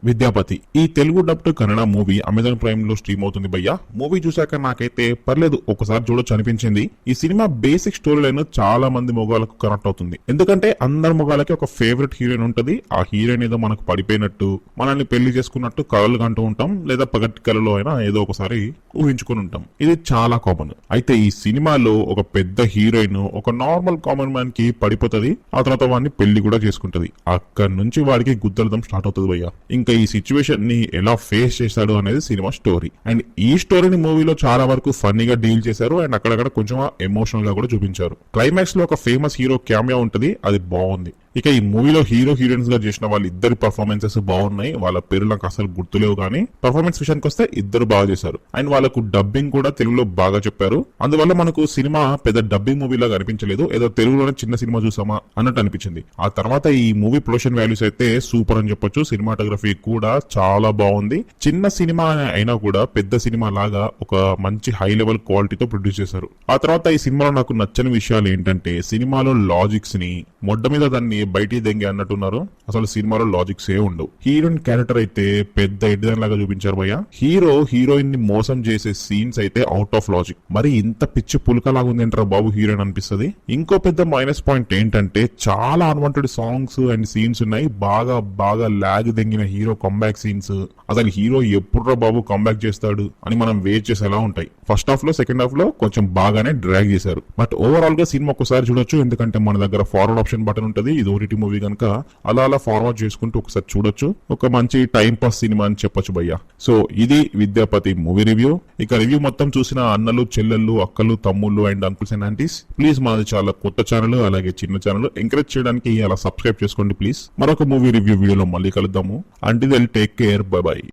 విద్యాపతి ఈ Telugu dubbed Kannada movie Amazon prime లో stream అవుతుంది భయ్యా. మూవీ చూసాక నాకైతే పర్లేదు, ఒకసారి చూడొచ్చు అనిపించింది. ఈ సినిమా బేసిక్ స్టోరీ లైన్ చాలా మంది మొగాలకు కనెక్ట్ అవుతుంది. ఎందుకంటే అందరి మొగాలకి ఒక ఫేవరెట్ హీరోయిన్ ఉంటది. ఆ హీరోయిన్ ఏదో మనకు పడిపోయినట్టు, మనల్ని పెళ్లి చేసుకున్నట్టు కలలు కంటూ ఉంటాం, లేదా పగటి కలలో అయినా ఏదో ఒకసారి ఊహించుకుని ఉంటాం. ఇది చాలా కామన్. అయితే ఈ సినిమాలో ఒక పెద్ద హీరోయిన్ ఒక నార్మల్ కామన్ మ్యాన్ కి పడిపోతుంది. ఆ తర్వాత వాడిని పెళ్లి కూడా చేసుకుంటది. అక్కడి నుంచి వాడికి గుద్దలదం స్టార్ట్ అవుతుంది భయ్యా. ఇంకా ఈ సిచ్యువేషన్ ని ఎలా ఫేస్ చేశాడు అనేది సినిమా స్టోరీ. అండ్ ఈ స్టోరీని మూవీలో చాలా వరకు ఫన్నీగా డీల్ చేశారు. అండ్ అక్కడక్కడ కొంచెం ఎమోషనల్ గా కూడా చూపించారు. క్లైమాక్స్ లో ఒక ఫేమస్ హీరో క్యామియా ఉంటది, అది బాగుంది. ఇక ఈ మూవీలో హీరో హీరోయిన్స్ గా చేసిన వాళ్ళ ఇద్దరి పర్ఫార్మెన్సెస్ బాగున్నాయి. వాళ్ళ పేరు నాకు అసలు గుర్తులేవు, కానీ పర్ఫార్మెన్స్ విషయానికి వస్తే ఇద్దరు బాగా చేశారు. అండ్ వాళ్ళకు డబ్బింగ్ కూడా తెలుగులో బాగా చెప్పారు. అందువల్ల మనకు సినిమా పెద్ద డబ్బింగ్ మూవీ లాగా అనిపించలేదు, ఏదో తెలుగులోనే చిన్న సినిమా చూసామా అన్నట్టు అనిపించింది. ఆ తర్వాత ఈ మూవీ ప్రొడక్షన్ వాల్యూస్ అయితే సూపర్ అని చెప్పొచ్చు. సినిమాటోగ్రఫీ కూడా చాలా బాగుంది. చిన్న సినిమా అయినా కూడా పెద్ద సినిమా లాగా ఒక మంచి హై లెవెల్ క్వాలిటీతో ప్రొడ్యూస్ చేశారు. ఆ తర్వాత ఈ సినిమాలో నాకు నచ్చని విషయాలు ఏంటంటే, సినిమాలో లాజిక్స్ ని మొడ్డ మీద దాన్ని బయటికి దెంగి అన్నట్టున్నారు. అసలు సినిమాలో లాజిక్స్ ఏ ఉండవు. హీరోయిన్ క్యారెక్టర్ అయితే పెద్ద ఎడ్డిదాని లాగా చూపించారు భయ్య. హీరో హీరోయిన్ ని మోసం చేసే సీన్స్ అయితే అవుట్ ఆఫ్ లాజిక్. మరి ఇంత పిచ్చి పులకలాగా ఉంది అంటారా బాబు హీరోయిన్ అనిపిస్తుంది. ఇంకో పెద్ద మైనస్ పాయింట్ ఏంటంటే, చాలా అన్వాంటెడ్ సాంగ్స్ అండ్ సీన్స్ ఉన్నాయి. బాగా బాగా లాగ్ దెంగిన హీరో కంబ్యాక్ సీన్స్. అసలు హీరో ఎప్పుడురా బాబు కంబ్యాక్ చేస్తాడు అని మనం వెయిట్ చేసేలా ఉంటాయి. ఫస్ట్ హాఫ్ లో సెకండ్ హాఫ్ లో కొంచెం బాగానే డ్రాగ్ చేశారు. బట్ ఓవరాల్ గా సినిమా ఒకసారి చూడొచ్చు. ఎందుకంటే మన దగ్గర ఫార్వర్డ్ ఆప్షన్ బటన్ ఉంటది. ఇది ఓటీటీ మూవీ కనుక అలా అలా ఫార్వర్డ్ చేసుకుంటూ ఒకసారి చూడొచ్చు. ఒక మంచి టైం పాస్ సినిమా అని చెప్పొచ్చు భయ్యా. సో ఇది విద్యాపతి మూవీ రివ్యూ. ఇక రివ్యూ మొత్తం చూసిన అన్నలు, చెల్లెళ్ళు, అక్కలు, తమ్ముళ్ళు and uncles and aunties, please మనది చాలా కొత్త ఛానల్, అలాగే చిన్న ఛానల్. ఎంకరేజ్ చేయడానికి అలా సబ్స్క్రైబ్ చేసుకోండి ప్లీజ్. మరొక మూవీ రివ్యూ వీడియోలో మళ్ళీ కలుద్దాము. Until then take care, bye by.